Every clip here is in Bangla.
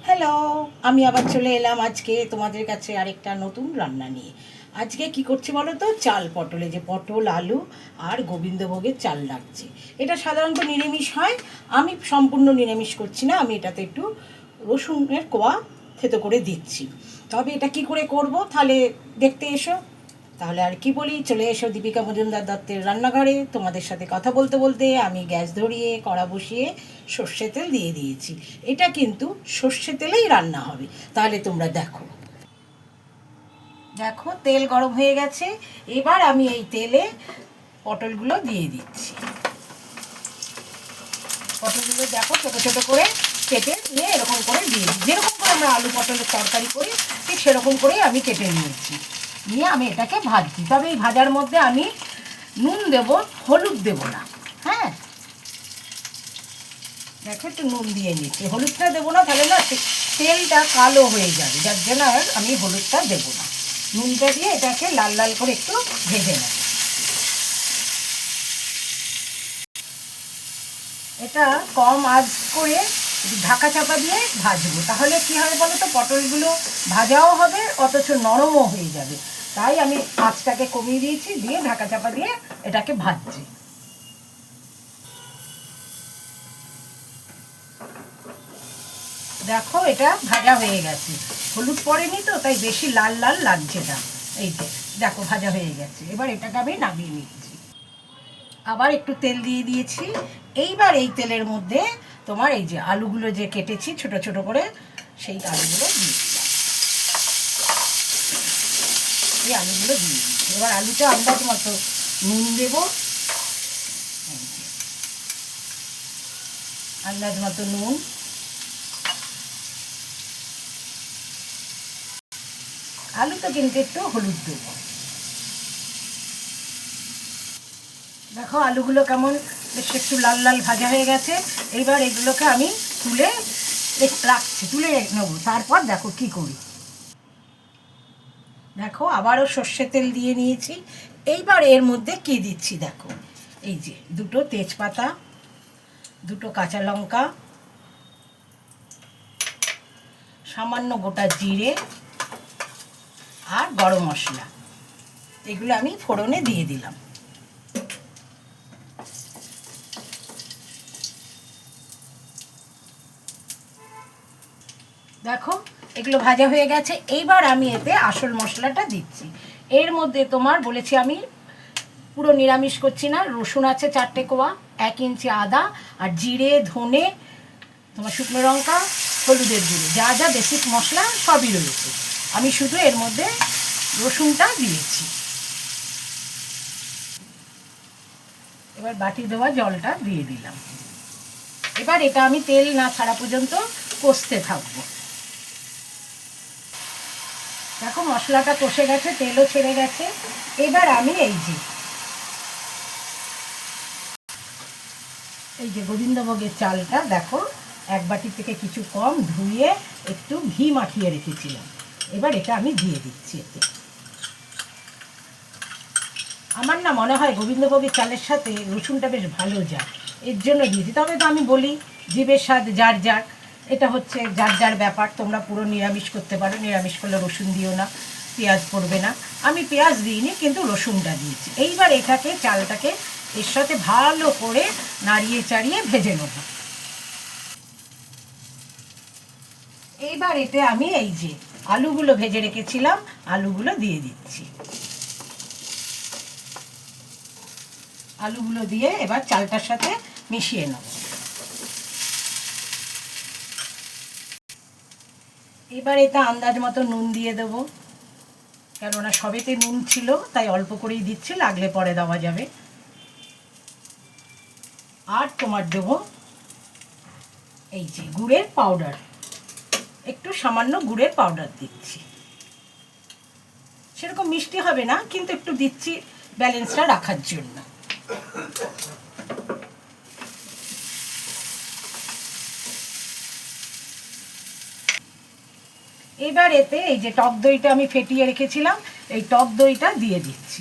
হ্যালো, আমি আবার চলে এলাম আজকে তোমাদের কাছে আরেকটা নতুন রান্না নিয়ে। আজকে কি করছি বলো তো, চাল পটলে, যে পটল আলু আর গোবিন্দভোগের চাল লাগছে। এটা সাধারণত নিরামিষ হয়, আমি সম্পূর্ণ নিরামিষ করছি না, আমি এটাতে একটু রসুনের কোয়া থেতো করে দিচ্ছি। তবে এটা কি করে করব তাহলে দেখতে এসো। তাহলে আর কি বলি, চলে এসো দীপিকা মজুমদার দত্তের রান্নাঘরে। তোমাদের সাথে কথা বলতে বলতে আমি গ্যাস ধরিয়ে কড়া বসিয়ে সর্ষে তেল দিয়ে দিয়েছি। এটা কিন্তু সর্ষে তেলেই রান্না হবে। তাহলে তোমরা দেখো। দেখো তেল গরম হয়ে গেছে, এবার আমি এই তেলে পটলগুলো দিয়ে দিচ্ছি। পটলগুলো দেখো ছোটো ছোটো করে কেটে নিয়ে এরকম করে দিয়ে দিই, যেরকম করে আমরা আলু পটলের তরকারি করি ঠিক সেরকম করেই আমি কেটে নিয়েছি। নিয়ে আমি এটাকে ভাজছি, তবে এই ভাজার মধ্যে আমি নুন দেব, হলুদ দেব না। হ্যাঁ, দেখো একটু নুন দিয়ে নিচ্ছি, হলুদটা দেবো না, তাহলে না তেলটা কালো হয়ে যাবে, যার জন্য আর আমি হলুদটা দেবো না। নুনটা দিয়ে এটাকে লাল লাল করে একটু ভেজে নেব। এটা কম আঁচ করে ঢাকা চাপা দিয়ে ভাজবো, তাহলে কি হবে বলো তো, পটলগুলো ভাজাও হবে অথচ নরমও হয়ে যাবে। তাই আমি আঁচটাকে কমিয়ে দিয়েছি, দিয়ে ঢাকা চাপা দিয়ে এটাকে ভাজছি। দেখো এটা ভাজা হয়ে গেছে, হলুদ পড়েনি তো তাই বেশি লাল লাল লাগছে না। এই যে দেখো ভাজা হয়ে গেছে, এবার এটাকে আমি নামিয়ে নিচ্ছি। আবার একটু তেল দিয়ে দিয়েছি। এইবার এই তেলের মধ্যে তোমার এই যে আলুগুলো যে কেটেছি ছোট ছোট করে, সেই আলুগুলো দিয়ে দিলাম। এই আলুগুলো দিয়ে দিচ্ছি। এবার আলুটা আন্দাজ মতো নুন দেব, আন্দাজ মতো নুন, আলুতে কিন্তু একটু হলুদ দেবো। দেখো আলুগুলো কেমন বেশ একটু লাল লাল ভাজা হয়ে গেছে। এইবার এগুলোকে আমি তুলে রাখছি, তুলে নেবো। তারপর দেখো কি করি। দেখো আবারও সর্ষে তেল দিয়ে নিয়েছি। এইবার এর মধ্যে কি দিচ্ছি দেখো, এই যে দুটো তেজপাতা, দুটো কাঁচা লঙ্কা, সামান্য গোটা জিরে আর গরম মশলা, এগুলো আমি ফোড়নে দিয়ে দিলাম। দেখো এগুলো ভাজা হয়ে গেছে, এইবার আমি এতে আসল মশলাটা দিচ্ছি। এর মধ্যে তোমার বলেছি আমি পুরো নিরামিষ করছি না, রসুন আছে 4টে কোয়া, 1 ইঞ্চি আদা, আর জিরে ধনে তোমার শুকনো লঙ্কা, হলুদের গুঁড়ো, যা যা বেসিক মশলা সবই রয়েছে। আমি শুধু এর মধ্যে রসুনটা দিয়েছি। এবার বাটি দেওয়া জলটা দিয়ে দিলাম। এবার এটা আমি তেল না ছাড়া পর্যন্ত কষতে থাকবো। দেখো মশলাটা কষে গেছে, তেলও ছেড়ে গেছে। এবার আমি এই যে গোবিন্দভোগের চালটা দেখো এক বাটি থেকে কিছু কম ধুয়ে একটু ঘি মাখিয়ে রেখেছিলাম, এবার এটা আমি দিয়ে দিচ্ছি এতে। আমার না মনে হয় গোবিন্দভোগের চালের সাথে রসুনটা বেশ ভালো যায়, এর জন্য দিয়েছি। তবে তো আমি বলি জিভের স্বাদ যার যার, এটা হচ্ছে যার যার ব্যাপার। তোমরা পুরো নিরামিষ করতে পারো, নিরামিষ করলে রসুন দিও না, পেঁয়াজ পড়বে না। আমি পেঁয়াজ দিইনি, কিন্তু রসুনটা দিয়েছি। এইবার এটাকে চালটাকে এর সাথে ভালো করে নাড়িয়ে চাড়িয়ে ভেজে নেব। এইবার এতে আমি এই যে আলুগুলো ভেজে রেখেছিলাম, আলুগুলো দিয়ে দিচ্ছি। আলুগুলো দিয়ে এবার চালটার সাথে মিশিয়ে নেব। এবার এটা আন্দাজ মতো নুন দিয়ে দেব, কেননা সবেতে নুন ছিল তাই অল্প করেই দিচ্ছি, লাগলে পরে দেওয়া যাবে। আর তোমার দেবো এই যে গুড়ের পাউডার, একটু সামান্য গুড়ের পাউডার দিচ্ছি। সেরকম মিষ্টি হবে না, কিন্তু একটু দিচ্ছি ব্যালেন্সটা রাখার জন্য। এবার এতে এই যে টক দইটা আমি ফেটিয়ে রেখেছিলাম, এই টক দইটা দিয়ে দিচ্ছি।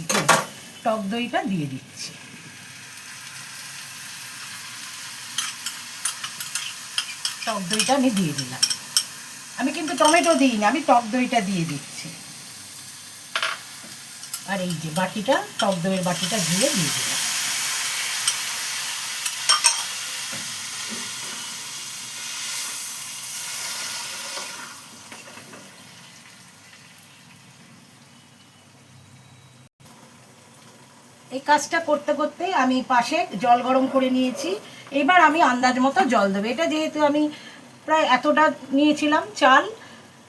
টক দইটা দিয়ে দিচ্ছি। টক দইটা আমি দিয়ে দিলাম। আমি কিন্তু টমেটো দিই না, আমি টক দইটা দিয়ে দিচ্ছি। আর এই যে বাটিটা, টক দইয়ের বাটিটা দিয়ে দিলাম। এই কাজটা করতে করতে আমি পাশে জল গরম করে নিয়েছি। এবার আমি আন্দাজ মতো জল দেবো। এটা যেহেতু আমি প্রায় এতটা নিয়েছিলাম চাল,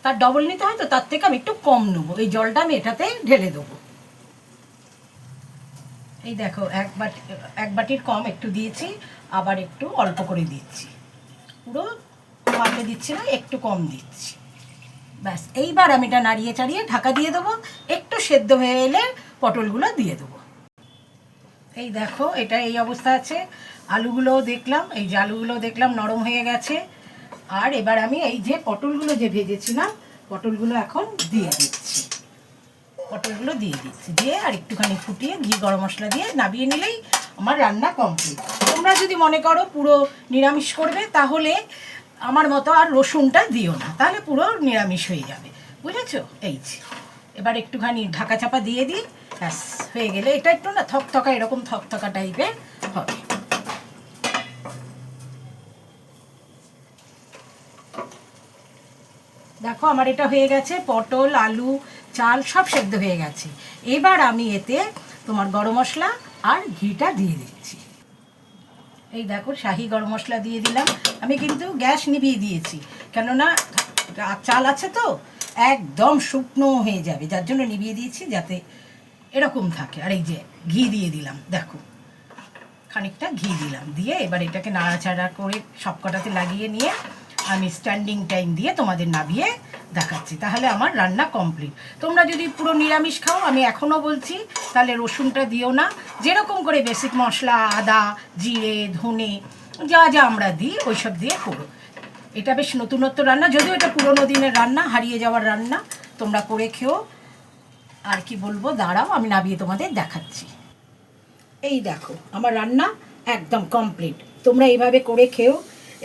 তার ডবল নিতে হয়, তো তার থেকে আমি একটু কম নেবো। এই জলটা আমি এটাতে ঢেলে দেবো। এই দেখো এক বাটির কম একটু দিয়েছি, আবার একটু অল্প করে দিচ্ছি। পুরো মাপে দিচ্ছি না, একটু কম দিচ্ছি। ব্যাস, এইবার আমি এটা নাড়িয়ে চাড়িয়ে ঢাকা দিয়ে দেবো। একটু সেদ্ধ হয়ে এলে পটলগুলো দিয়ে দেবো। এই দেখো এটা এই অবস্থা আছে। আলুগুলোও দেখলাম, এই যে আলুগুলো দেখলাম নরম হয়ে গেছে। আর এবার আমি এই যে পটলগুলো যে ভেজেছিলাম, পটলগুলো এখন দিয়ে দিচ্ছি। দিয়ে আর একটুখানি ফুটিয়ে ঘি গরম মশলা দিয়ে নামিয়ে নিলেই আমার রান্না কমপ্লিট। তোমরা যদি মনে করো পুরো নিরামিষ করবে, তাহলে আমার মতো আর রসুনটা দিও না, তাহলে পুরো নিরামিষ হয়ে যাবে, বুঝেছো? এই যে এবার একটুখানি ঢাকা চাপা দিয়ে দিই, ব্যাস হয়ে গেলে এটা একটু না থকথকা, এরকম থকথকা টাইপের হবে। দেখো আমার এটা হয়ে গেছে, পটল আলু চাল সব সেদ্ধ হয়ে গেছে। এবার আমি এতে তোমার গরম মশলা আর ঘিটা দিয়ে দিচ্ছি। এই দেখো শাহি গরম মশলা দিয়ে দিলাম। আমি কিন্তু গ্যাস নিভিয়ে দিয়েছি, কেননা চাল আছে তো একদম শুকনো হয়ে যাবে, যার জন্য নিভিয়ে দিয়েছি যাতে এরকম থাকে। আর এই যে ঘি দিয়ে দিলাম, দেখো খানিকটা ঘি দিলাম, দিয়ে এবার এটাকে নাড়াচাড়া করে সবকটাতে লাগিয়ে নিয়ে আমি স্ট্যান্ডিং টাইম দিয়ে তোমাদের নামিয়ে দেখাচ্ছি। তাহলে আমার রান্না কমপ্লিট। তোমরা যদি পুরো নিরামিষ খাও, আমি এখনও বলছি, তাহলে রসুনটা দিও না। যেরকম করে বেসিক মশলা আদা জিরে ধনে যা যা আমরা দিই ওইসব দিয়ে করো। এটা বেশ নতুনত্ব রান্না, যদিও এটা পুরোনো দিনের রান্না, হারিয়ে যাওয়ার রান্না। তোমরা করে খেও। আর কি বলবো, দাঁড়াও আমি নামিয়ে তোমাদের দেখাচ্ছি। এই দেখো আমার রান্না একদম কমপ্লিট। তোমরা এইভাবে করে খেও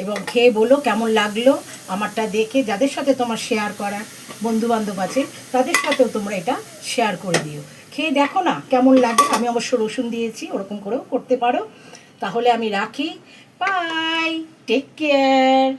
এবং খেয়ে বলো কেমন লাগলো। আমারটা দেখে যাদের সাথে তোমার শেয়ার করার বন্ধুবান্ধব আছে, তাদের সাথেও তোমরা এটা শেয়ার করে দিও। খেয়ে দেখো না কেমন লাগে। আমি অবশ্য রসুন দিয়েছি, ওরকম করেও করতে পারো। তাহলে আমি রাখি। Bye, take care.